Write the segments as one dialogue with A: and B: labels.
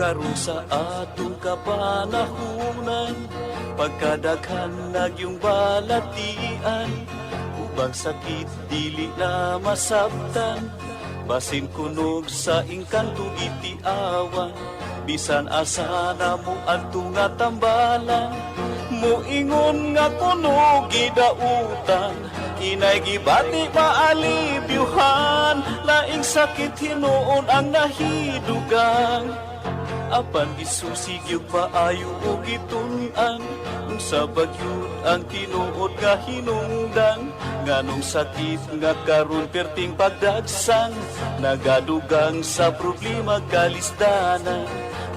A: karon sa atong kapanahunan, pagkadaghan nagyong balatian, ubang sakit dili na masabtan, basin kunog sa ingkantong itiawan, bisan asa na mo adto nga tambalan, moingon nga kuno gidautan, inay gibati maalibyuhan, laing sakit hinuon ang nahidugang, apan gisusig yung paayo o gitun-an, sa bagyod ang tinuod nga hinungdan, nganong sakit nga karon perting pagdagsang, nagadugang sa problema kalisdanan,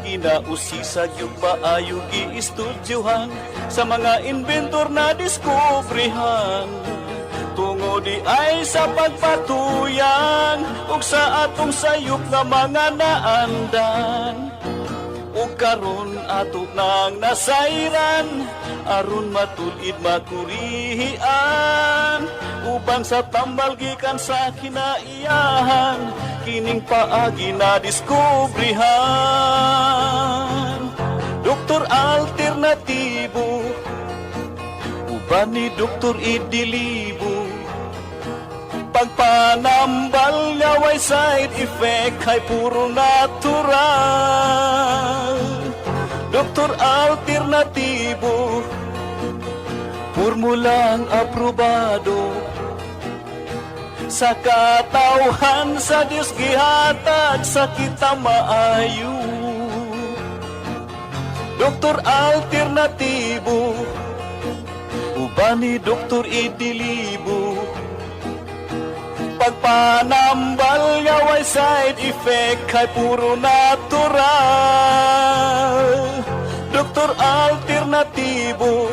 A: ginausisag yung paayo giistudyohan, sa mga inventor na diskubrihan, tungo di ay sa pagpatuyan, ug sa atong sayop nga mga naandan, ug karon ato nang nasayran, aron matulid makurihian, ubang sa tambal gikan sa kinaiyahan, kining paagi na diskubrihan. Doktor alternatibo, uban ni Doktor Idilibo, pagpanambal nga way side effect ay puro natural. Doktor alternatibo, formulang aprobado, sa katawhan sa Diyos gihatag sa kita maayo. Doktor alternatibo, uban ni Doktor Idilibo, pagpanambal nga way side effect ay puro natural. Doktor alternatibo,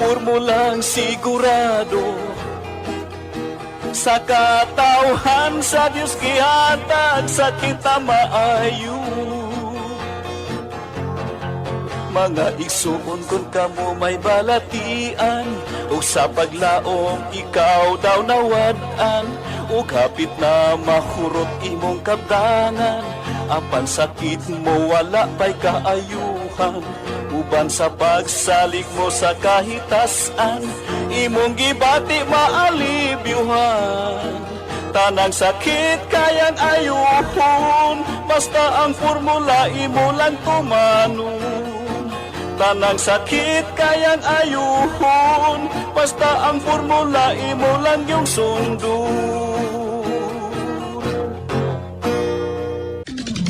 A: formulang sigurado, sa katawhan sa Diyos gihatag sa kita maayo. Mga igsuon kung kamo may balatian, o sa paglaom ikaw daw nawadan, o hapit na mahurot imong kabdangan, apan sakit mo wala pa'y kaayuhan, uban sa pagsalig mo sa kahitasan, imong gibati maalibyuhan, tanang sakit kayang ayuhon, basta ang formula imo lang tumanon. Tanang sakit kayang ayuhon, basta ang formula imo lang yung sundon.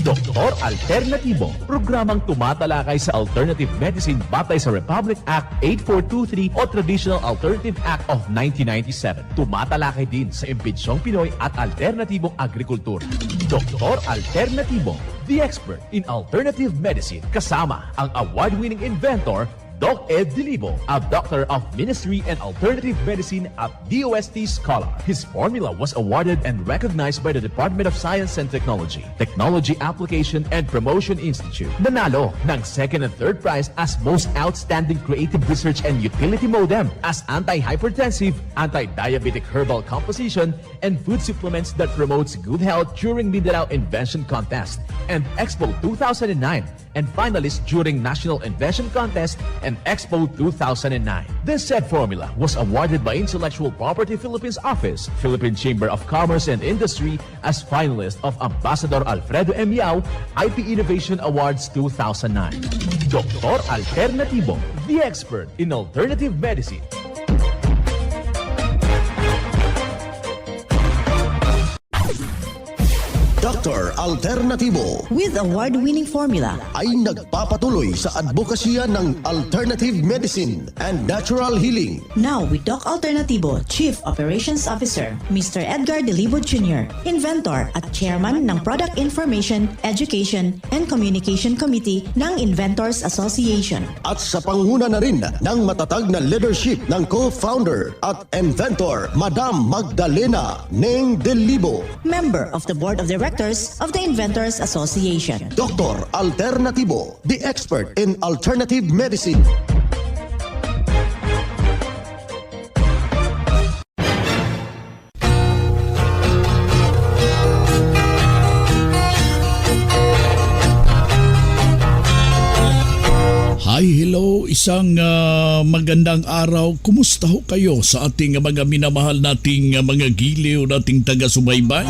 B: Doktor Alternatibo, programang tumatalakay sa alternative medicine batay sa Republic Act 8423 o Traditional Alternative Act of 1997. Tumatalakay din sa impinsyong Pinoy at alternatibong agrikultura. Doktor Alternatibo, the expert in alternative medicine, kasama ang award-winning inventor Doc Ed Dilibo, a doctor of ministry and alternative medicine at DOST Scholar. His formula was awarded and recognized by the Department of Science and Technology, Technology Application and Promotion Institute. Nanalo ng second and third prize as Most Outstanding Creative Research and Utility Modem, as anti-hypertensive, anti-diabetic herbal composition, and food supplements that promotes good health during Mindanao Invention Contest and Expo 2009, and finalist during National Invention Contest and Expo 2009. This said formula was awarded by Intellectual Property Philippines Office, Philippine Chamber of Commerce and Industry as finalist of Ambassador Alfredo M. Yao IP Innovation Awards 2009. Doktor Alternatibo, the expert in alternative medicine.
C: Dr. Alternatibo
D: with award-winning formula
C: ay nagpapatuloy sa advokasya ng alternative medicine and natural healing.
D: Now with Doc Alternatibo, Chief Operations Officer, Mr. Edgar Dilibo Jr., Inventor at Chairman ng Product Information, Education and Communication Committee ng Inventors Association.
C: At sa panguna na rin ng matatag na leadership ng co-founder at inventor, Madam Magdalena Neng Dilibo,
D: Member of the Board of Directors of the Inventors Association.
C: Dr. Alternatibo, the expert in alternative medicine.
E: isang magandang araw. Kumusta ho kayo sa ating mga minamahal nating mga giliw nating taga-subaybay?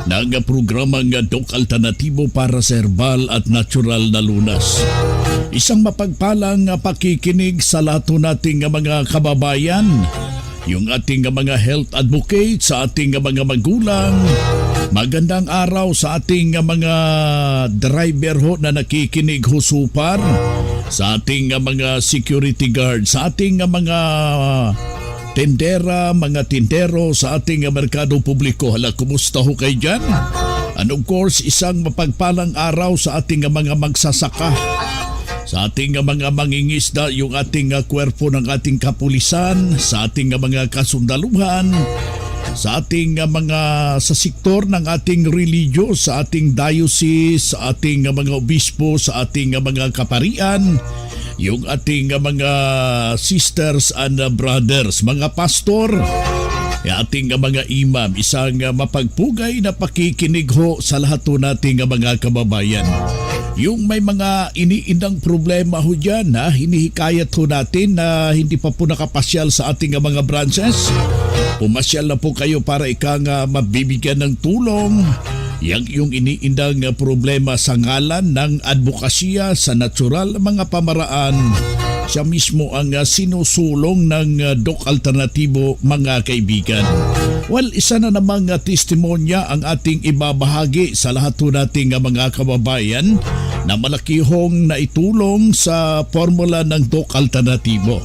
E: Ng programang Doc Alternatibo para sa herbal at natural na lunas. Isang mapagpalang pakikinig sa lahat nating mga kababayan, yung ating mga health advocate, sa ating mga magulang. Magandang araw sa ating mga driver ho na nakikinig ho super, sa ating mga security guard, sa ating mga tendera, mga tindero sa ating merkado publiko. Hala, kumusta ho kayo dyan? And of course, isang mapagpalang araw sa ating mga magsasaka, sa ating mga mangingisda, yung ating kwerpo ng ating kapulisan, sa ating mga kasundaluhan, sa ating mga sa sektor ng ating religiyo, sa ating diocese, sa ating mga obispo, sa ating mga kaparian, yung ating mga sisters and brothers, mga pastor, yung ating mga imam. Isang mapagpugay na pakikinig ho sa lahat ho nating mga kababayan. Yung may mga iniindang problema ho dyan, hinihikayat ho natin na hindi pa po nakapasyal sa ating mga branches. Pumasyal na po kayo para mabibigyan ng tulong. Yung iniindang problema sa ngalan ng advokasya sa natural mga pamaraan, siya mismo ang sinusulong ng Doc Alternatibo, mga kaibigan. Well, isa na namang testimonya ang ating ibabahagi sa lahat nating mga kababayan na malaki hong naitulong sa formula ng Doc Alternatibo.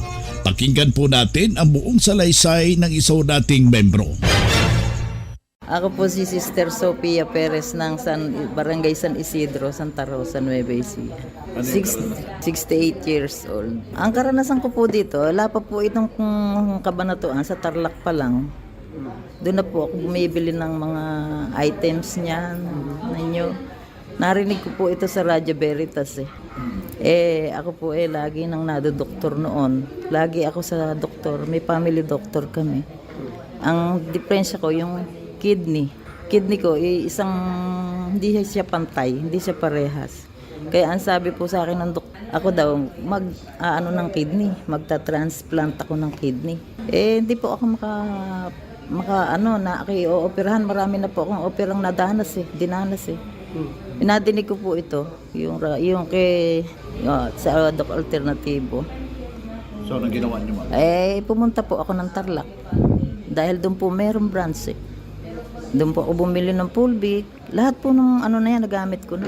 E: Pakinggan po natin ang buong salaysay ng isa nating membro.
F: Ako po si Sister Sophia Perez ng Barangay San Isidro, Santa Rosa, Nueva Ecija. 68 years old. Ang karanasan ko po dito, wala pa po itong kabanatuan, sa Tarlac pa lang. Doon na po ako bumibili ng mga items niyan. Narinig ko po ito sa Radyo Veritas ako po lagi nang nadodoktor noon. Lagi ako sa doktor, may family doctor kami. Ang diferensya ko yung kidney ko isang hindi siya pantay, hindi siya parehas. Kaya ang sabi po sa akin ng doktor, ako daw ng kidney, magta-transplant ako ng kidney. Hindi po ako operahan. Marami na po akong operang dinanas. Pinadinig ko po ito, yung sa Doc Alternatibo.
E: So, anong ginawa niyo, ma'am?
F: Pumunta po ako ng Tarlac. Dahil doon po merong branch Doon po ako bumili ng Pulvic. Lahat po ng na yan, nagamit ko na.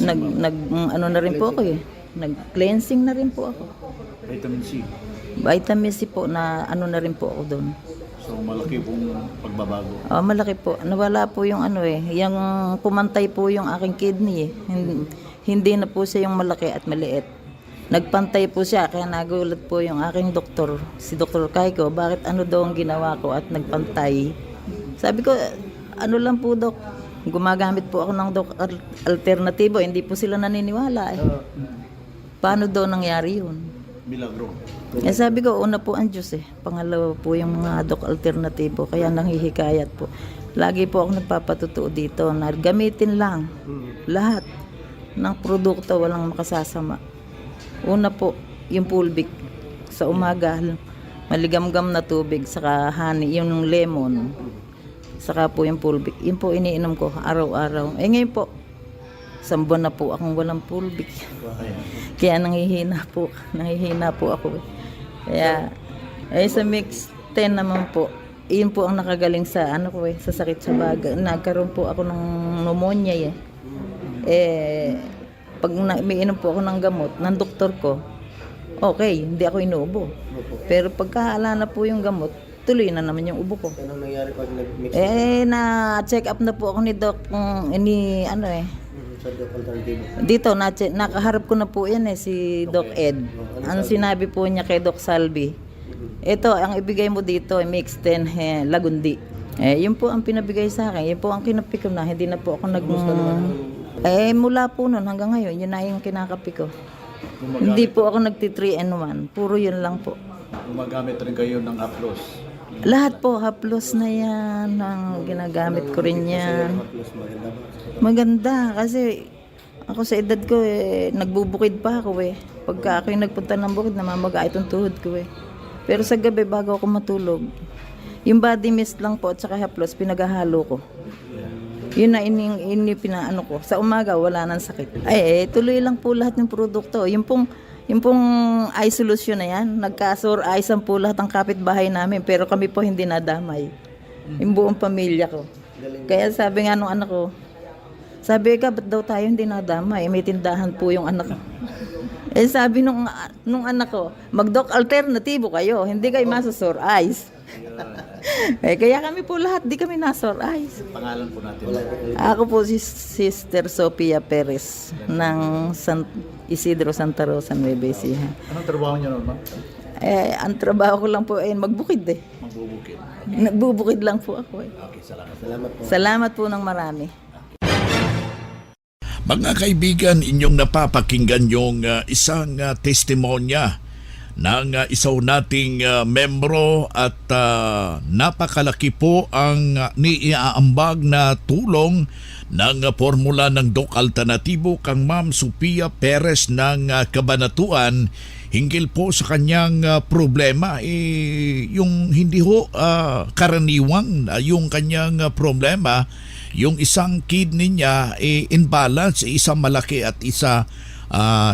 F: Na rin po ako Nag-cleansing na rin po ako.
E: Vitamin C.
F: Vitamin C po na na rin po ako doon.
E: So, malaki pong pagbabago.
F: Malaki po. Nawala po yung yung pumantay po yung aking kidney Hindi na po siya yung malaki at maliit. Nagpantay po siya, kaya nagulat po yung aking doktor, si Dr. Kaiko, bakit daw ang ginawa ko at nagpantay. Sabi ko, lang po, Dok, gumagamit po ako ng Doc Alternatibo, hindi po sila naniniwala Paano daw nangyari yun?
E: Milagro.
F: Sabi ko, una po ang Diyos pangalawa po yung mga Doc Alternatibo, kaya nanghihikayat po. Lagi po ako nagpapatutuo dito na gamitin lang lahat ng produkto, walang makasasama. Una po, yung Pulvic sa umaga, maligamgam na tubig, saka honey, yung lemon, saka po yung Pulvic. Yun po iniinom ko araw-araw. Ngayon po, 1 buwan na po akong walang Pulvic. Kaya nanghihina po ako. Kaya, sa mix 10 naman po, yun po ang nakagaling sa sa sakit sa baga. Nagkaroon po ako ng pneumonia pag may inom po ako ng gamot ng doktor ko, okay, hindi ako inuubo. Pero pagkahala na po yung gamot, tuloy na naman yung ubo ko.
G: Anong nangyari pag nag-mix?
F: Na-check up na po ako ni Doc,
G: Sa Doc Alternatibo.
F: Dito, nakaharap ko na po yan si Doc Ed. Ang sinabi po niya kay Doc Salvi, ito, ang ibigay mo dito, mix 10 lagundi. Yun po ang pinabigay sa akin, yun po ang kinapik ko na, hindi na po ako mula po nun hanggang ngayon, yun na yung kinakapi ko. Hindi po ako nagti-3-in-1, puro yun lang po.
E: Gumagamit rin kayo ng haplos.
F: Lahat po, haplos na yan, ang ginagamit ko rin yan. Maganda, kasi ako sa edad ko, nagbubukid pa ako Pagka ako yung nagpunta ng bukid, namamaga itong tuhod ko eh. Pero sa gabi, bago ako matulog, yung body mist lang po at saka haplos, pinaghahalo ko. Yun na pinaano ko. Sa umaga, wala nang sakit. Tuloy lang po lahat ng produkto. Yung pong eye solution na yan, nagka-sore eyes ang po lahat ng kapitbahay namin, pero kami po hindi nadamay. Yung buong pamilya ko. Kaya sabi nga nung anak ko, sabi ka, ba't daw tayo hindi nadamay? May tindahan po yung anak ko. Sabi nung anak ko, mag-doc alternatibo kayo, hindi kayo masasore eyes. Kaya kami po lahat, di kami nasore eyes.
H: Pangalan po natin.
F: Ako po si Sister Sophia Perez ng San Isidro Santa Rosa, Nueva Ecija.
H: Anong trabaho niyo naman?
F: Ang trabaho ko lang po ay magbukid eh.
H: Magbubukid.
F: Nagbubukid lang po ako eh.
H: Okay, salamat.
F: Salamat po ng marami.
E: Mga kaibigan, inyong napapakinggan yung isang testimonya ng isa nating membro at napakalaki po ang niiaambag na tulong ng formula ng Doc Alternatibo kang Ma'am Sophia Perez ng Cabanatuan hinggil po sa kanyang problema. Yung hindi ho karaniwang yung kanyang problema, yung isang kidney niya imbalance, isa malaki at isa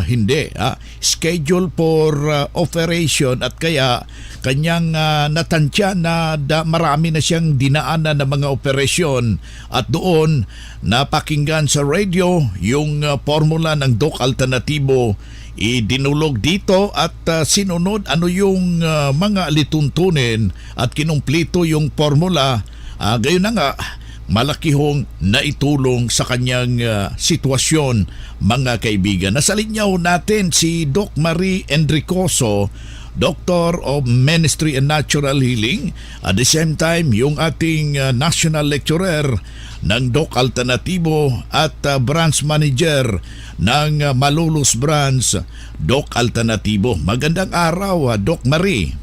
E: hindi. Schedule for operation at kaya kanyang natansya na marami na siyang dinaanan ng mga operasyon at doon napakinggan sa radio yung formula ng Doc Alternatibo. Idinulog dito at sinunod ano yung mga lituntunin at kinumplito yung formula. Gayon na nga, malaki hong naitulong sa kanyang sitwasyon, mga kaibigan. Nasa linya natin si Doc Marie Enricoso, Doctor of Ministry and Natural Healing. At the same time, yung ating National Lecturer ng Doc Alternatibo at Branch Manager ng Malolos Branch, Doc Alternatibo. Magandang araw, Doc Marie.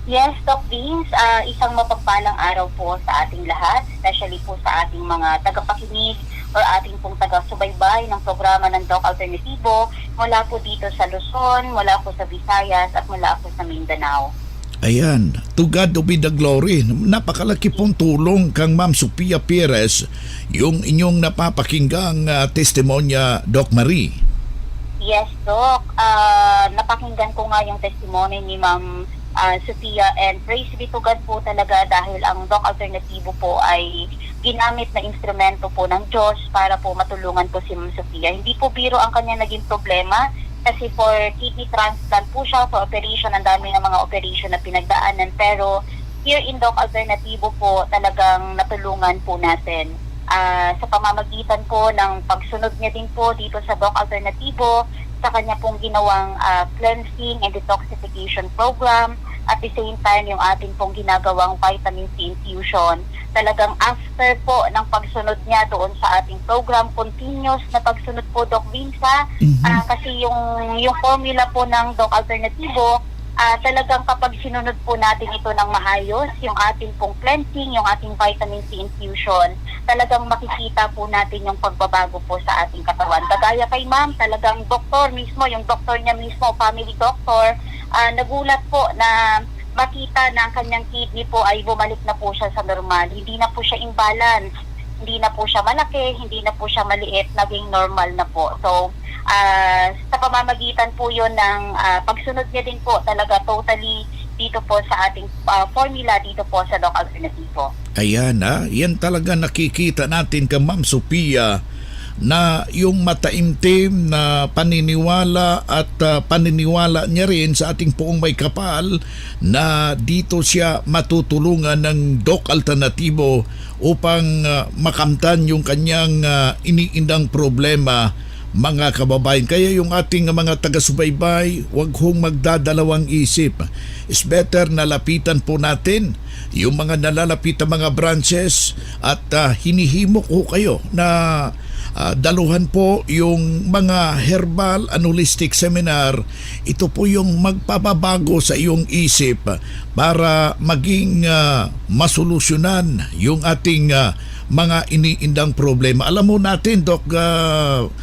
I: Yes, Doc Vince, isang mapagpalang araw po sa ating lahat, especially po sa ating mga tagapakinig or ating pong taga-subaybay ng programa ng Doc Alternatibo mula po dito sa Luzon, mula po sa Visayas at mula po sa Mindanao.
E: Ayan, to God be the glory. Napakalaki pong tulong kang Ma'am Sophia Perez yung inyong napapakinggang testimonya, Doc Marie.
I: Yes, Doc. Napakinggan ko nga yung testimony ni Ma'am Sophia, and praise be to God po talaga dahil ang Doc Alternatibo po ay ginamit na instrumento po ng Diyos para po matulungan po si Ma'am Sophia. Hindi po biro ang kanya naging problema kasi for kidney transplant po siya, for operation, ang dami ng mga operation na pinagdaanan, pero here in Doc Alternatibo po talagang natulungan po natin. Sa pamamagitan po ng pagsunod niya din po dito sa Doc Alternatibo, sa kanya pong ginawang cleansing and detoxification program, at the same time yung ating pong ginagawang vitamin C infusion. Talagang after po ng pagsunod niya doon sa ating program, continuous na pagsunod po, Doc Vinsa, kasi yung formula po ng Doc Alternatibo, talagang kapag sinunod po natin ito ng maayos, yung ating pong cleansing, yung ating vitamin C infusion, talagang makikita po natin yung pagbabago po sa ating katawan. Kagaya kay Ma'am, talagang doktor mismo, yung doktor niya mismo, family doctor, nagulat po na makita na ang kanyang kidney po ay bumalik na po siya sa normal. Hindi na po siya imbalance, hindi na po siya malaki, hindi na po siya maliit, naging normal na po. So, sa pamamagitan po yun ng pagsunod niya din po talaga totally dito po sa ating formula dito po sa Doc Alternativo.
E: Ayan, yan talaga nakikita natin ka Ma'am Sophia na yung mataimtim na paniniwala at paniniwala niya rin sa ating poong may kapal na dito siya matutulungan ng Doc Alternatibo upang makamtan yung kanyang iniindang problema, mga kababayan. Kaya yung ating mga taga-subaybay, wag hong magdadalawang isip. It's better na lapitan po natin yung mga nalalapit na mga branches at hinihimok ko kayo na daluhan po yung mga herbal and holistic seminar. Ito po yung magpapabago sa iyong isip para maging masolusyonan yung ating mga iniindang problema. Alam mo natin, Doc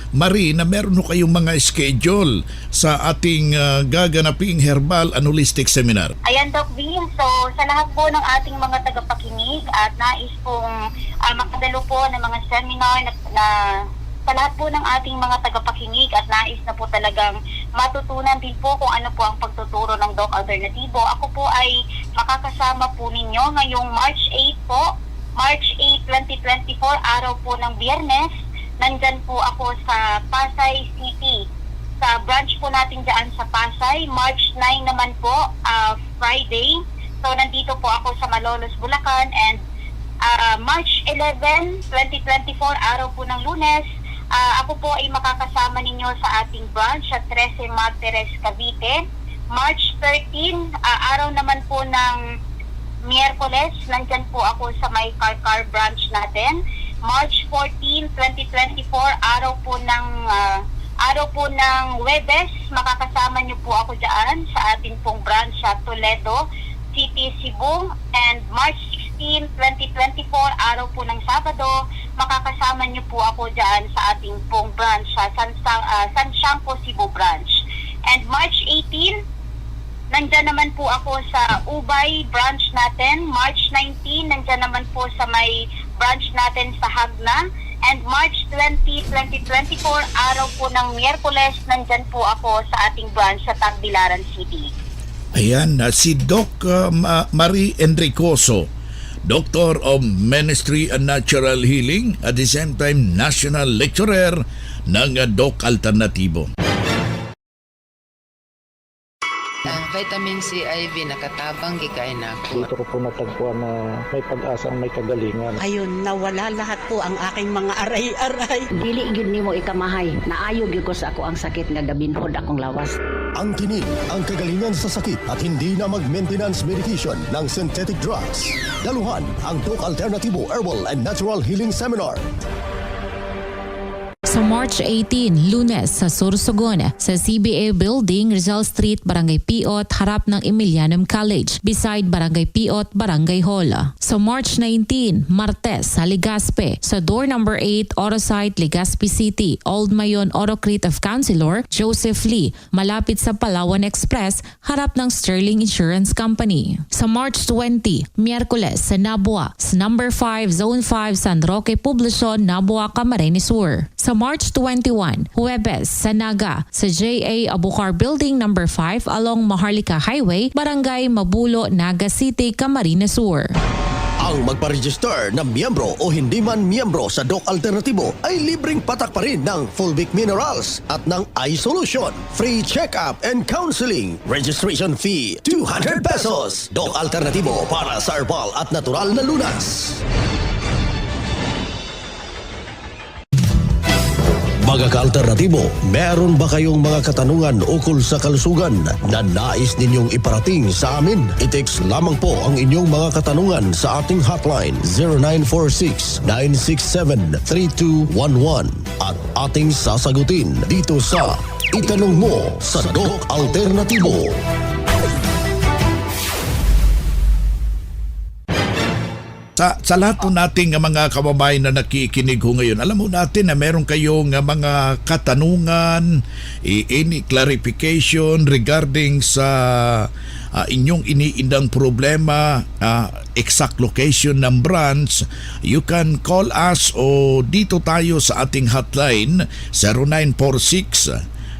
E: Marie, na meron ho kayong mga schedule sa ating gaganaping herbal and holistic seminar.
I: Ayan, Doc Vin. So, sa lahat po ng ating mga tagapakinig at nais pong makadalo po ng mga seminar na sa lahat po ng ating mga tagapakinig at nais na po talagang matutunan din po kung ano po ang pagtuturo ng Doc Alternativo. Ako po ay makakasama po ninyo ngayong March 8 po. March 8, 2024, araw po ng Biyernes. Nandyan po ako sa Pasay City. Sa branch po natin dyan sa Pasay. March 9 naman po, Friday. So, nandito po ako sa Malolos, Bulacan. And March 11, 2024, araw po ng Lunes. Ako po ay makakasama ninyo sa ating branch sa 13 Martires, Cavite. March 13, araw naman po ng Miyerkules, nandyan po ako sa may Car branch natin. March 14, 2024, araw po ng Huwebes, makakasama niyo po ako dyan sa ating pong branch sa Toledo City, Cebu. And March 16, 2024, araw po ng Sabado, makakasama niyo po ako dyan sa ating pong branch sa San Siangco, Cebu branch. And March 18, nandyan naman po ako sa Ubay branch natin. March 19, nandyan naman po sa may branch natin sa Hagna. And March 20, 2024, araw po ng Miyerkules, nandyan po ako sa ating branch sa Tagbilaran City.
E: Ayan, si Doc Marie Enricoso, Doctor of Ministry and Natural Healing, at the same time National Lecturer ng Doc Alternativo.
J: Ang vitamin C IV nakatabang gikain ako.
H: Dito ko po natagpuan na may pag-asa ang may kagalingan.
K: Ayun, nawala lahat po ang aking mga aray-aray.
L: Dili gyud nimo ikamahay. Naayo gyud ko sa ako ang sakit nga gabinhod akong lawas.
C: Ang tinig, ang kagalingan sa sakit at hindi na mag-maintenance medication ng synthetic drugs. Daluhan ang Doc Alternativo Herbal and Natural Healing Seminar.
M: Sa March 18, Lunes sa Sorsogon, sa CBA Building, Rizal Street, Barangay Piot, harap ng Emilianum College, beside Barangay Piot, Barangay Hall. Sa March 19, Martes, sa Legazpi, sa door number 8, Orosite, Legazpi City, Old Mayon, Orocrete of Councilor, Joseph Lee, malapit sa Palawan Express, harap ng Sterling Insurance Company. Sa March 20, Miyerkules, sa Nabua, sa number 5, Zone 5, San Roque Poblacion, Nabua, Camarines Sur. Sa March 21, Huwebes, sa Naga, sa J.A. Abucar Building number 5 along Maharlika Highway, Barangay Mabulo, Naga City, Camarines Sur.
C: Ang magpa-register na miyembro o hindi man miyembro sa Doc Alternativo ay libreng patak pa rin ng Fulvic Minerals at ng iSolution. Free check-up and counseling. Registration fee, 200 pesos. Doc Alternativo para sa herbal at natural na lunas. Mga ka-alternatibo, meron ba kayong mga katanungan ukol sa kalusugan na nais ninyong iparating sa amin? I-text lamang po ang inyong mga katanungan sa ating hotline 0946-967-3211 at ating sasagutin dito sa Itanong Mo sa Doc Alternativo.
E: Sa lahat po nating mga kababayan na nakikinig ho ngayon, alam mo natin na meron kayong mga katanungan, any clarification regarding sa inyong iniindang problema, exact location ng branch, you can call us o dito tayo sa ating hotline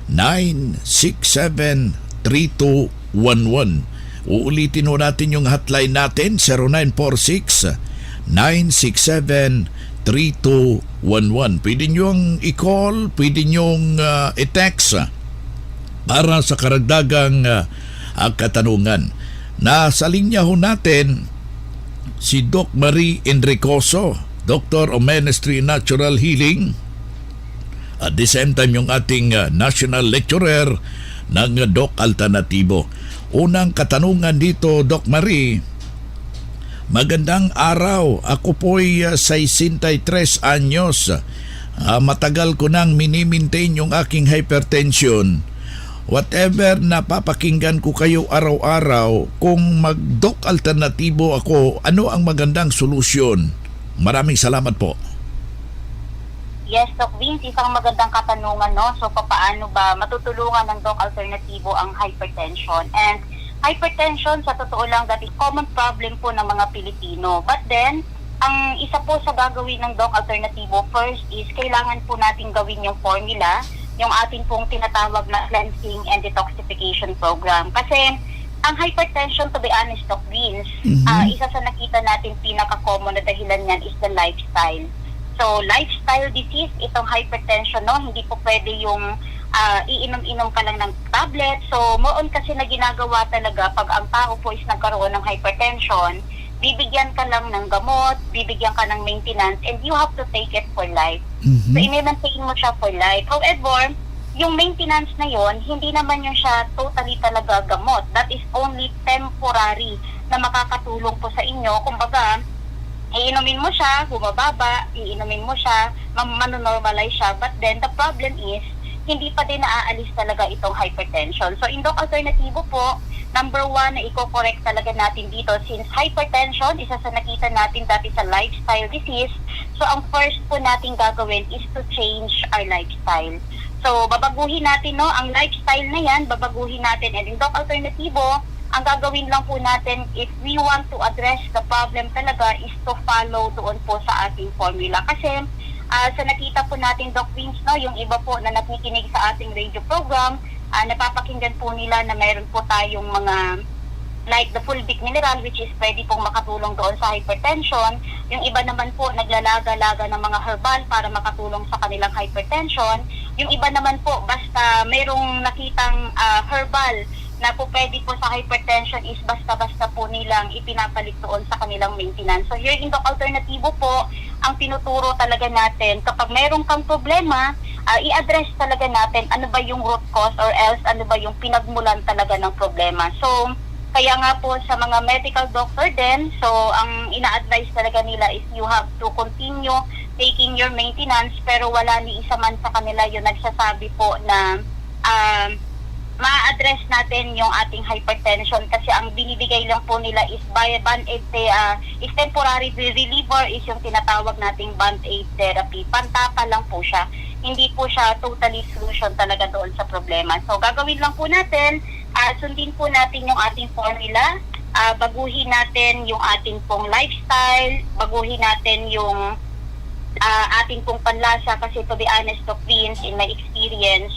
E: 0946-967-3211. Uulitin ho natin yung hotline natin, 0946-967-3211. Pwede nyong i-call, pwede nyong i-text para sa karagdagang katanungan. Nasa linya ho natin si Doc Marie Enricoso, Doctor of Ministry Natural Healing, at the same time yung ating National Lecturer ng Doc Alternativo. Unang katanungan dito, Doc Marie. Magandang araw. Ako po'y 63 anyos. Matagal ko nang minimaintain yung aking hypertension. Whatever na papakinggan ko kayo araw-araw, kung mag-Doc Alternativo ako, ano ang magandang solusyon? Maraming salamat po.
I: Yes, Doc Vince, isang magandang katanungan, no? So, paano ba matutulungan ng Doc Alternativo ang hypertension? And hypertension, sa totoo lang, that is common problem po ng mga Pilipino. But then, ang isa po sa gagawin ng Doc Alternativo, first is kailangan po natin gawin yung formula, yung ating pong tinatawag na cleansing and detoxification program. Kasi, ang hypertension, to be honest, Doc Vince, isa sa nakita natin pinaka-common na dahilan niyan is the lifestyle. So, lifestyle disease, itong hypertension, no? Hindi po pwede yung iinom-inom ka lang ng tablet. So, moon kasi na ginagawa talaga pag ang tao po is nagkaroon ng hypertension, bibigyan ka lang ng gamot, bibigyan ka ng maintenance, and you have to take it for life. So, i-maintain mo siya for life. However, yung maintenance na yon, hindi naman yung siya totally talaga gamot. That is only temporary na makakatulong po sa inyo. Kumbaga, iinumin mo siya, bumababa, iinumin mo siya, manonormalize siya. But then, the problem is, hindi pa din naaalis talaga itong hypertension. So, in Doc Alternativo po, number 1 na i-correct talaga natin dito, since hypertension, isa sa nakita natin that is a lifestyle disease. So, ang first po natin gagawin is to change our lifestyle. So, babaguhin natin, no, ang lifestyle na yan, babaguhin natin. And in Doc Alternativo, ang gagawin lang po natin, if we want to address the problem talaga, is to follow doon po sa ating formula. Kasi, sa nakita po natin, Doc Vince, no, yung iba po na nakikinig sa ating radio program, napapakinggan po nila na mayroon po tayong mga like the fulvic mineral, which is pwede pong makatulong doon sa hypertension. Yung iba naman po naglalaga-laga ng mga herbal para makatulong sa kanilang hypertension. Yung iba naman po, basta mayroong nakitang herbal na po pwede po sa hypertension is basta-basta po nilang ipinapalit doon sa kanilang maintenance. So here in Doc Alternativo po, ang tinuturo talaga natin, kapag mayroong kang problema, i-address talaga natin ano ba yung root cause or else ano ba yung pinagmulan talaga ng problema. So, kaya nga po sa mga medical doctor din, so ang ina-advise talaga nila is you have to continue taking your maintenance, pero wala ni isa man sa kanila yung nagsasabi po na ma-address natin yung ating hypertension kasi ang binibigay lang po nila is band-aid is temporary reliever, is yung tinatawag nating band-aid therapy. Pantapa lang po siya. Hindi po siya totally solution talaga doon sa problema. So gagawin lang po natin, sundin po natin yung ating formula, baguhin natin yung ating pong lifestyle, baguhin natin yung ating pong panlasa kasi to be honest, Doc Vince, in my experience,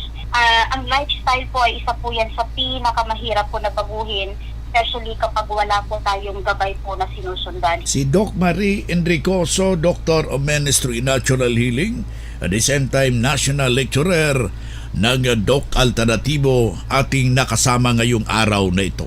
I: ang lifestyle po ay isa po yan sa pinakamahirap po na baguhin, especially kapag wala po tayong gabay po na sinusundan.
E: Si Doc Marie Enricoso, Doctor of Ministry Natural Healing, at the same time National Lecturer ng Doc Alternativo, ating nakasama ngayong araw na ito.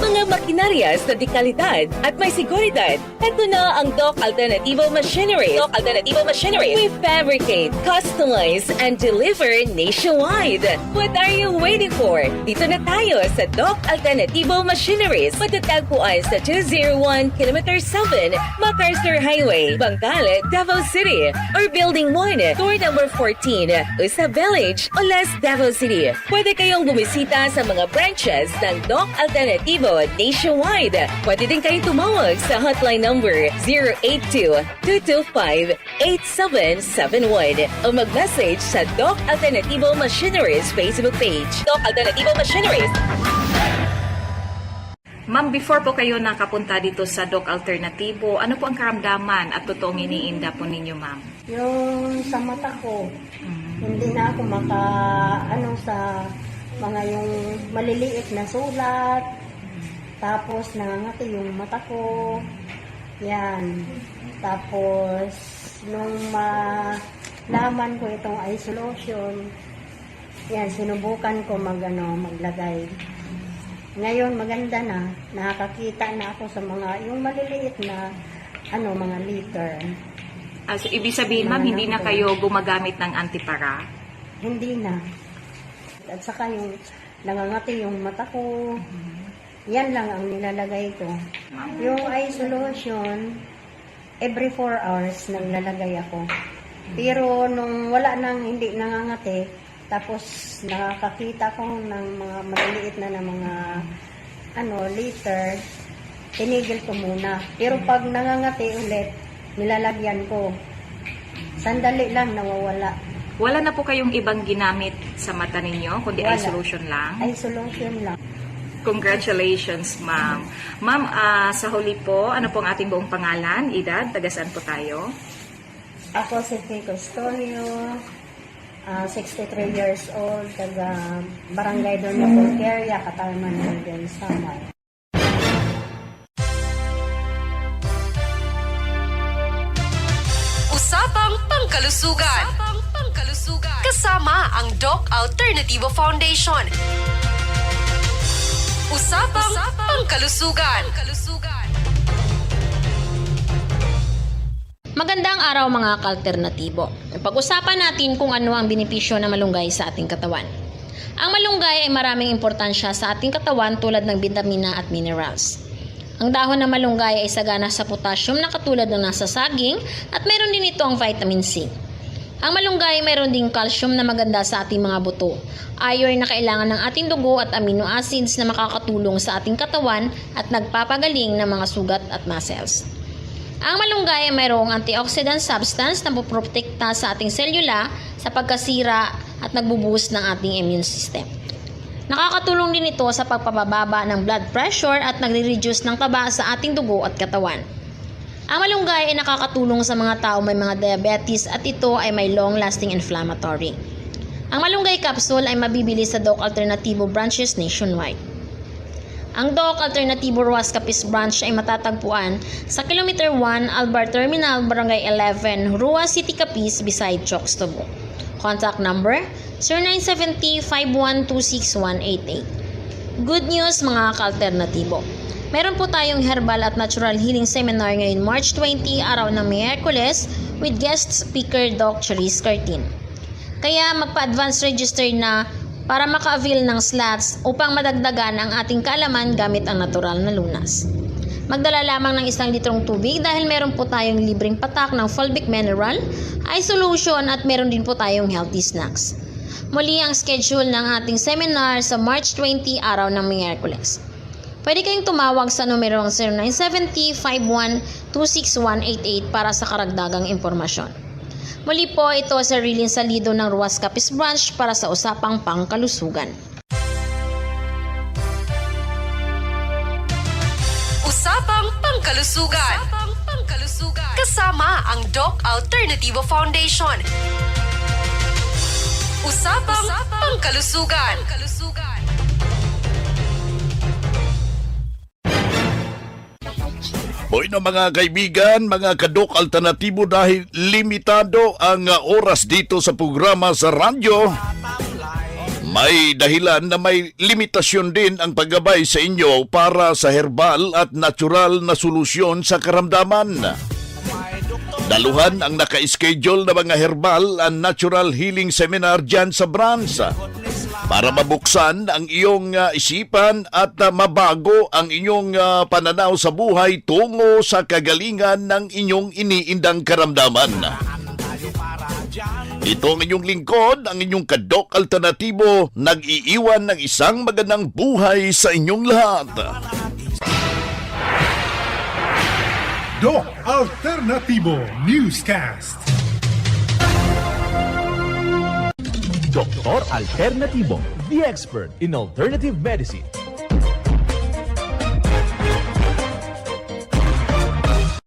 N: Mga makinarias na dekalidad at may seguridad. Ito na ang Doc Alternativo Machinery. Doc Alternativo Machinery. We fabricate, customize, and deliver nationwide. What are you waiting for? Dito na tayo sa Doc Alternativo Machineries. Matatagpuan sa 201 Km 7 MacArthur Highway, Bangkal, Davao City. Or Building 1, Door number 14, Usa Village, Olas, Davao City. Pwede kayong bumisita sa mga branches ng Doc Alternativo nationwide. Pwede din kayong tumawag sa hotline number 082-225-8771 o mag-message sa Doc Alternativo Machineries Facebook page. Doc Alternativo Machineries.
O: Ma'am, before po kayo nakapunta dito sa Doc Alternativo, ano po ang karamdaman at totoong iniinda po ninyo, ma'am?
K: Yung sa mata ko, hindi na ako sa mga yung maliliit na sulat, tapos nangangati yung mata ko, yan. Tapos, nung malaman ko itong eye solution, yan, sinubukan ko maglagay. Ngayon, maganda na, nakakakita na ako sa mga, yung maliliit na, mga liter.
O: So, ibig sabihin, ma'am, hindi na kayo gumagamit ng antipara?
K: Hindi na. At saka yung nangangati yung mata ko, yan lang ang nilalagay ko. Yung eye solution, every 4 hours naglalagay ako. Pero nung wala nang hindi nangangati, tapos nakakakita ko ng mga maliliit na mga liter, tinigil ko muna. Pero pag nangangati ulit, nilalagyan ko. Sandali lang, nawawala.
O: Wala na po kayong ibang ginamit sa mata ninyo, kundi eye
K: Wala.
O: solution lang?
K: Eye solution lang.
O: Congratulations, ma'am. Ma'am, sa huli po, ano po ang ating buong pangalan, edad, taga saan po tayo?
K: Ako si Kay Custodio, 63 years old, taga Barangay Doña Pulqueria, Katarman, Northern Samar.
P: Usapang Pangkalusugan. Kasama ang Doc Alternativo Foundation. Usapang Pangkalusugan.
Q: Magandang araw mga ka-alternatibo. Pag-usapan natin kung ano ang benepisyo ng malunggay sa ating katawan. Ang malunggay ay maraming importansya sa ating katawan tulad ng bitamina at minerals. Ang dahon ng malunggay ay sagana sa potassium na katulad ng nasa saging at meron din ito ang vitamin C. Ang malunggay mayroon ding calcium na maganda sa ating mga buto, iron na kailangan ng ating dugo at amino acids na makakatulong sa ating katawan at nagpapagaling ng mga sugat at muscles. Ang malunggay ay mayroong antioxidant substance na puprotekta sa ating selula sa pagkasira at nagbubuhos ng ating immune system. Nakakatulong din ito sa pagpapababa ng blood pressure at nagre-reduce ng taba sa ating dugo at katawan. Ang malunggay ay nakakatulong sa mga tao may mga diabetes at ito ay may long-lasting inflammatory. Ang malunggay capsule ay mabibili sa Doc Alternativo branches nationwide. Ang Doc Alternativo Ruas Capiz branch ay matatagpuan sa Kilometer 1, Albar Terminal, Barangay 11, Ruas City, Capiz, beside Chokes, Tobo. Contact number 0917-5126188. Good news mga ka-alternatibo. Meron po tayong herbal at natural healing seminar ngayon March 20, araw ng Miyerkules with guest speaker Doc Charisse Cartin. Kaya magpa-advance register na para maka-avail ng slots upang madagdagan ang ating kaalaman gamit ang natural na lunas. Magdala lamang ng 1 litrong tubig dahil meron po tayong libreng patak ng fulvic mineral, eye solution at meron din po tayong healthy snacks. Muli ang schedule ng ating seminar sa March 20, araw ng Miyerkules. Pwede kayong tumawag sa numerong 0970-51-26188 para sa karagdagang impormasyon. Muli po, ito si Rilin Salido ng Ruas Capiz Branch para sa Usapang Pangkalusugan.
P: Usapang Pangkalusugan. Kasama ang Doc Alternativo Foundation. Usapang Pangkalusugan.
E: Hoy na mga kaibigan, mga kadok alternatibo dahil limitado ang oras dito sa programa sa radyo. May dahilan na may limitasyon din ang paggabay sa inyo para sa herbal at natural na solusyon sa karamdaman. Daluhan ang naka-schedule na mga herbal and natural healing seminar dyan sa branch para mabuksan ang iyong isipan at mabago ang inyong pananaw sa buhay tungo sa kagalingan ng inyong iniindang karamdaman. Ito ang inyong lingkod, ang inyong kadok alternatibo, nag-iiwan ng isang magandang buhay sa inyong lahat.
R: Doc Alternativo Newscast.
B: Doktor Alternativo, the expert in alternative medicine.